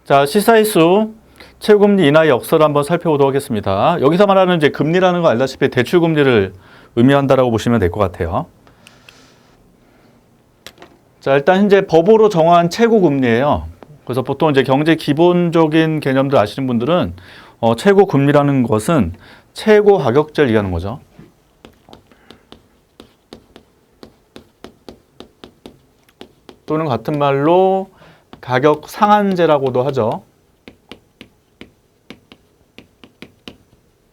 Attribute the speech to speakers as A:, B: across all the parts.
A: 자, 시사일수 채무금리 인하의 역사를 한번 살펴보도록 하겠습니다. 여기서 말하는 이제 금리라는 거 알다시피 대출금리를 의미한다라고 보시면 될 것 같아요. 자, 일단 현재 법으로 정한 최고금리예요. 그래서 보통 이제 경제 기본적인 개념들 아시는 분들은 최고금리라는 것은 최고 가격제를 얘기하는 거죠. 또는 같은 말로 가격 상한제라고도 하죠.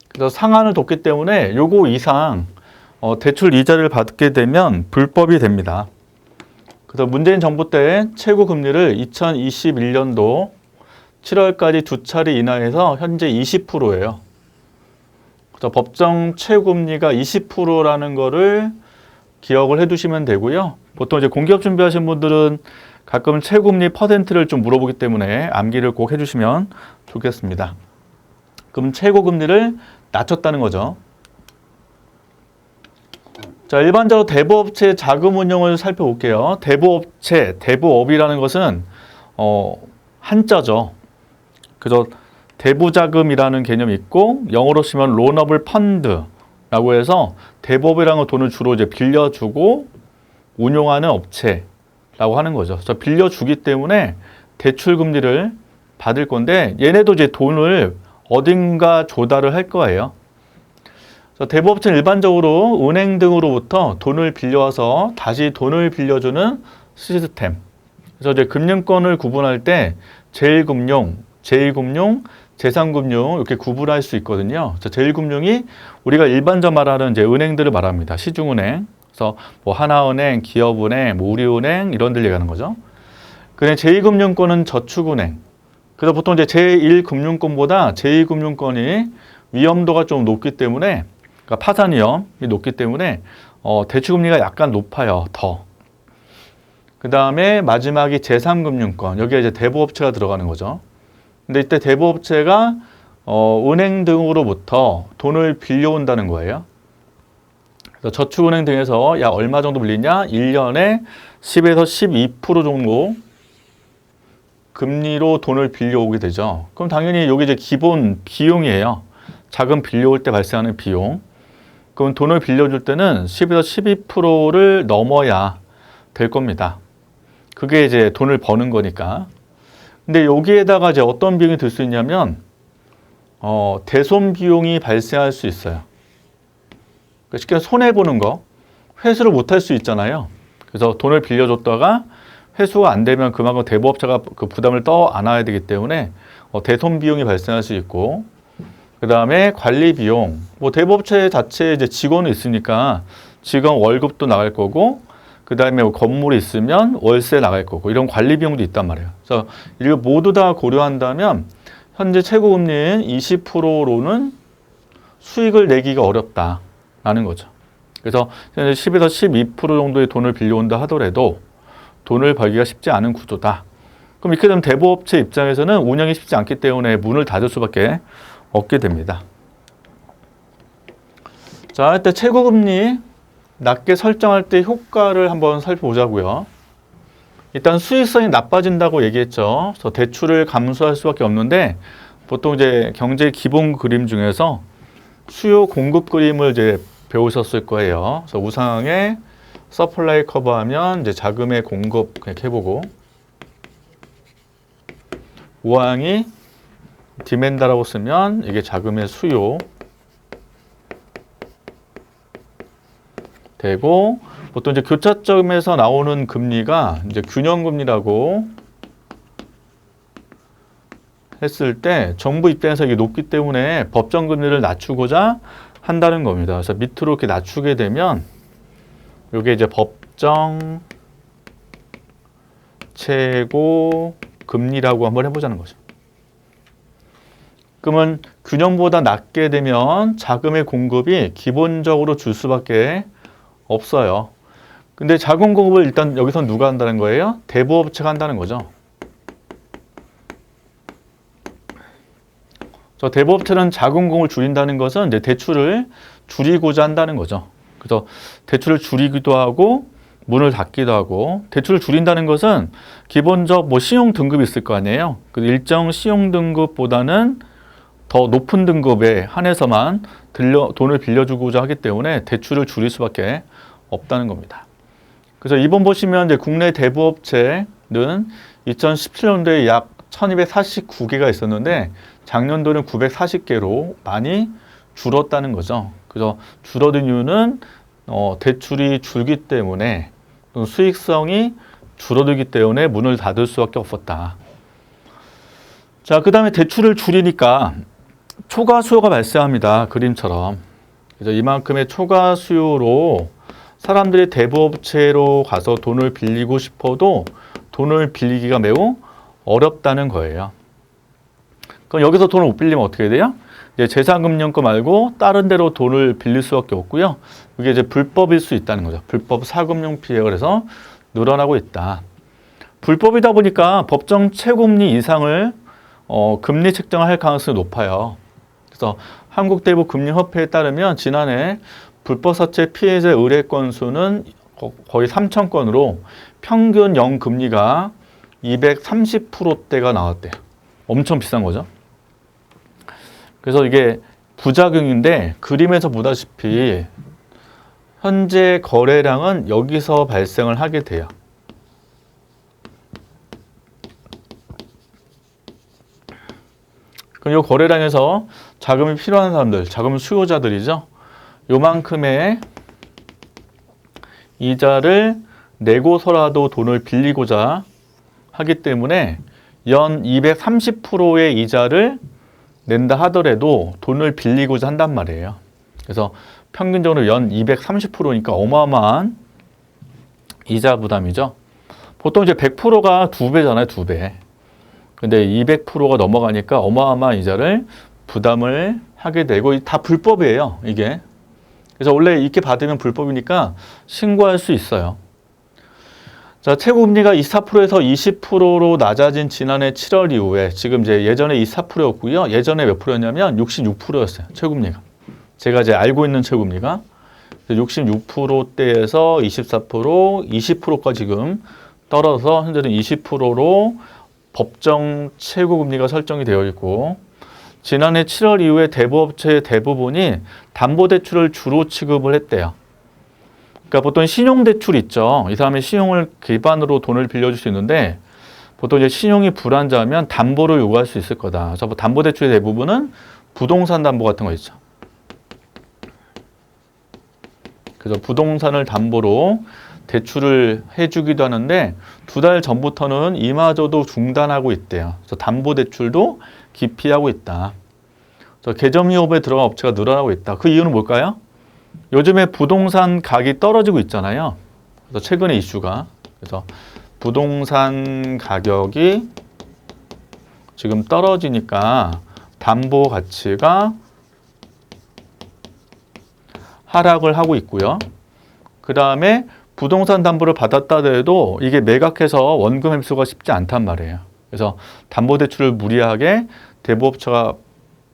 A: 그래서 상한을 뒀기 때문에 요거 이상 대출 이자를 받게 되면 불법이 됩니다. 그래서 문재인 정부 때 최고 금리를 2021년도 7월까지 두 차례 인하해서 현재 20%예요. 그래서 법정 최고 금리가 20%라는 거를 기억을 해두시면 되고요. 보통 이제 공기업 준비하시는 분들은 가끔 최고금리 퍼센트를 좀 물어보기 때문에 암기를 꼭 해주시면 좋겠습니다. 그럼 최고금리를 낮췄다는 거죠. 자, 일반적으로 대부업체 자금 운용을 살펴볼게요. 대부업체, 대부업이라는 것은 한자죠. 그래서 대부자금이라는 개념이 있고 영어로 쓰면 로너블 펀드라고 해서 대부업이라는 건 돈을 주로 이제 빌려주고 운용하는 업체라고 하는 거죠. 그래서 빌려주기 때문에 대출 금리를 받을 건데 얘네도 이제 돈을 어딘가 조달을 할 거예요. 그래서 대부업체는 일반적으로 은행 등으로부터 돈을 빌려와서 다시 돈을 빌려주는 시스템. 그래서 이제 금융권을 구분할 때 제1금융, 제2금융, 제3금융 이렇게 구분할 수 있거든요. 그래서 제1금융이 우리가 일반적 말하는 이제 은행들을 말합니다. 시중은행. 그래서 뭐 하나은행, 기업은행, 뭐 우리은행 이런 데를 얘기하는 거죠. 그다음에 제2금융권은 저축은행. 그래서 보통 이제 제1금융권보다 제2금융권이 위험도가 좀 높기 때문에, 그러니까 파산 위험이 높기 때문에 대출금리가 약간 높아요. 더. 그 다음에 마지막이 제3금융권. 여기에 이제 대부업체가 들어가는 거죠. 근데 이때 대부업체가 은행 등으로부터 돈을 빌려온다는 거예요. 그래서 저축은행 등에서 약 얼마 정도 빌리냐? 1년에 10에서 12% 정도 금리로 돈을 빌려오게 되죠. 그럼 당연히 여기 이제 기본 비용이에요. 자금 빌려올 때 발생하는 비용. 그럼 돈을 빌려줄 때는 10에서 12%를 넘어야 될 겁니다. 그게 이제 돈을 버는 거니까. 근데 여기에다가 이제 어떤 비용이 들 수 있냐면 대손 비용이 발생할 수 있어요. 쉽게 손해보는 거, 회수를 못할 수 있잖아요. 그래서 돈을 빌려줬다가 회수가 안 되면 그만큼 대부업체가 그 부담을 떠 안아야 되기 때문에 대손 비용이 발생할 수 있고, 그 다음에 관리 비용, 뭐 대부업체 자체에 이제 직원이 있으니까 직원 월급도 나갈 거고, 그 다음에 뭐 건물이 있으면 월세 나갈 거고, 이런 관리 비용도 있단 말이에요. 그래서 이걸 모두 다 고려한다면 현재 최고금리인 20%로는 수익을 내기가 어렵다라는 거죠. 그래서 현재 10에서 12% 정도의 돈을 빌려온다 하더라도 돈을 벌기가 쉽지 않은 구조다. 그럼 이렇게 되면 대부업체 입장에서는 운영이 쉽지 않기 때문에 문을 닫을 수밖에 없게 됩니다. 자, 이때 최고금리 낮게 설정할 때 효과를 한번 살펴보자고요. 일단 수익성이 나빠진다고 얘기했죠. 그래서 대출을 감소할 수밖에 없는데 보통 이제 경제 기본 그림 중에서 수요 공급 그림을 이제 배우셨을 거예요. 그래서 우상향에 서플라이 커브 하면 이제 자금의 공급 이렇게 해보고, 우항이 디맨다라고 쓰면 이게 자금의 수요 되고, 보통 이제 교차점에서 나오는 금리가 이제 균형금리라고 했을 때 정부 입장에서 이게 높기 때문에 법정 금리를 낮추고자 한다는 겁니다. 그래서 밑으로 이렇게 낮추게 되면 이게 이제 법정 최고 금리라고 한번 해보자는 거죠. 그러면 균형보다 낮게 되면 자금의 공급이 기본적으로 줄 수밖에 없어요. 근데 자금 공급을 일단 여기서 누가 한다는 거예요? 대부업체가 한다는 거죠. 그래서 대부업체는 자금 공급을 줄인다는 것은 이제 대출을 줄이고자 한다는 거죠. 그래서 대출을 줄이기도 하고 문을 닫기도 하고, 대출을 줄인다는 것은 기본적 뭐 신용 등급이 있을 거 아니에요. 그 일정 신용 등급보다는 더 높은 등급에 한해서만 돈을 빌려주고자 하기 때문에 대출을 줄일 수밖에 없다는 겁니다. 그래서 이번 보시면 이제 국내 대부업체는 2017년도에 약 1249개가 있었는데 작년도는 940개로 많이 줄었다는 거죠. 그래서 줄어든 이유는 대출이 줄기 때문에, 수익성이 줄어들기 때문에 문을 닫을 수밖에 없었다. 자, 그 다음에 대출을 줄이니까 초과 수요가 발생합니다. 그림처럼. 그래서 이만큼의 초과 수요로 사람들이 대부업체로 가서 돈을 빌리고 싶어도 돈을 빌리기가 매우 어렵다는 거예요. 그럼 여기서 돈을 못 빌리면 어떻게 돼요? 이제 재산금융권 말고 다른 데로 돈을 빌릴 수밖에 없고요. 이게 이제 불법일 수 있다는 거죠. 불법 사금융 피해가 그래서 늘어나고 있다. 불법이다 보니까 법정 최고금리 이상을 금리 책정을 할 가능성이 높아요. 그래서 한국대부금융협회에 따르면 지난해 불법사채 피해자 의뢰 건수는 거의 3,000건으로 평균 영금리가 230%대가 나왔대요. 엄청 비싼 거죠. 그래서 이게 부작용인데 그림에서 보다시피 현재 거래량은 여기서 발생을 하게 돼요. 그럼 이 거래량에서 자금이 필요한 사람들, 자금 수요자들이죠. 요만큼의 이자를 내고서라도 돈을 빌리고자 하기 때문에 연 230%의 이자를 낸다 하더라도 돈을 빌리고자 한단 말이에요. 그래서 평균적으로 연 230%니까 어마어마한 이자 부담이죠. 보통 이제 100%가 2배잖아요, 2배. 근데 200%가 넘어가니까 어마어마한 이자를 부담을 하게 되고, 다 불법이에요, 이게. 그래서 원래 이렇게 받으면 불법이니까 신고할 수 있어요. 자, 최고금리가 24%에서 20%로 낮아진 지난해 7월 이후에 지금 이제 예전에 24%였고요. 예전에 몇 프로였냐면 66%였어요. 최고금리가. 제가 이제 알고 있는 최고금리가 66%대에서 24%, 20%까지 지금 떨어져서 현재는 20%로 법정 최고금리가 설정이 되어 있고, 지난해 7월 이후에 대부업체 대부분이 담보대출을 주로 취급을 했대요. 그러니까 보통 신용대출 있죠. 이 사람이 신용을 기반으로 돈을 빌려줄 수 있는데 보통 이제 신용이 불안정하면 담보를 요구할 수 있을 거다. 그래서 담보대출의 대부분은 부동산 담보 같은 거 있죠. 그래서 부동산을 담보로 대출을 해주기도 하는데 2달 전부터는 이마저도 중단하고 있대요. 그래서 담보대출도 기피하고 있다. 그래서 개점휴업에 들어간 업체가 늘어나고 있다. 그 이유는 뭘까요? 요즘에 부동산 가격이 떨어지고 있잖아요. 그래서 최근에 이슈가. 그래서 부동산 가격이 지금 떨어지니까 담보 가치가 하락을 하고 있고요. 그 다음에 부동산 담보를 받았다 해도 이게 매각해서 원금 회수가 쉽지 않단 말이에요. 그래서 담보대출을 무리하게 대부업체가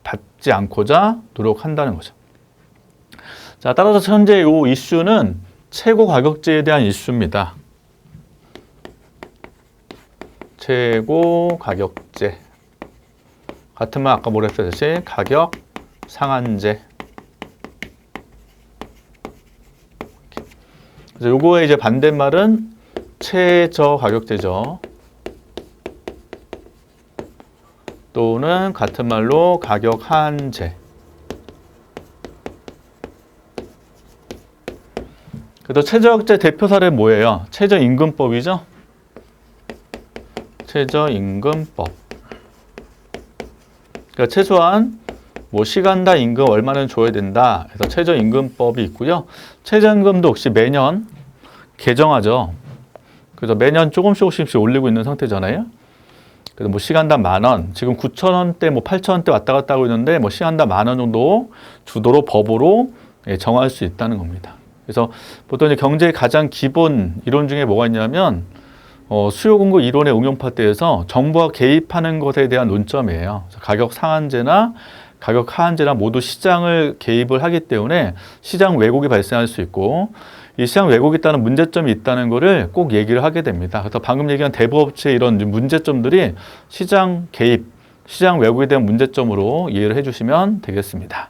A: 받지 않고자 노력한다는 거죠. 자, 따라서 현재 이 이슈는 최고 가격제에 대한 이슈입니다. 최고 가격제. 같은 말 아까 뭐라 했었지? 가격 상한제. 그래서 요거의 이제 반대말은 최저 가격제죠. 또는 같은 말로 가격 하한제. 그래서 최저가격제 대표 사례 뭐예요? 최저임금법이죠. 최저임금법. 그러니까 최소한 뭐 시간당 임금 얼마는 줘야 된다. 그래서 최저임금법이 있고요. 최저임금도 역시 매년 개정하죠. 그래서 매년 조금씩 올리고 있는 상태잖아요. 그래서 뭐 시간당 10,000원, 지금 9,000원대, 뭐 8,000원대 왔다 갔다 하고 있는데 뭐 시간당 10,000원 정도 주도록 법으로 정할 수 있다는 겁니다. 그래서 보통 이제 경제의 가장 기본 이론 중에 뭐가 있냐면 수요 공급 이론의 응용파 때에서 정부가 개입하는 것에 대한 논점이에요. 가격 상한제나 가격 하한제나 모두 시장을 개입을 하기 때문에 시장 왜곡이 발생할 수 있고, 이 시장 왜곡이 있다는 문제점이 있다는 거를 꼭 얘기를 하게 됩니다. 그래서 방금 얘기한 대부업체의 이런 문제점들이 시장 개입, 시장 왜곡에 대한 문제점으로 이해를 해주시면 되겠습니다. 자,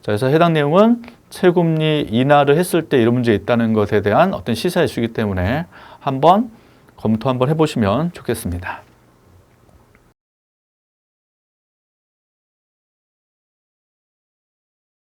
A: 그래서 해당 내용은 채금리 인하를 했을 때 이런 문제 있다는 것에 대한 어떤 시사 이슈이기 때문에 한번 검토 한번 해보시면 좋겠습니다.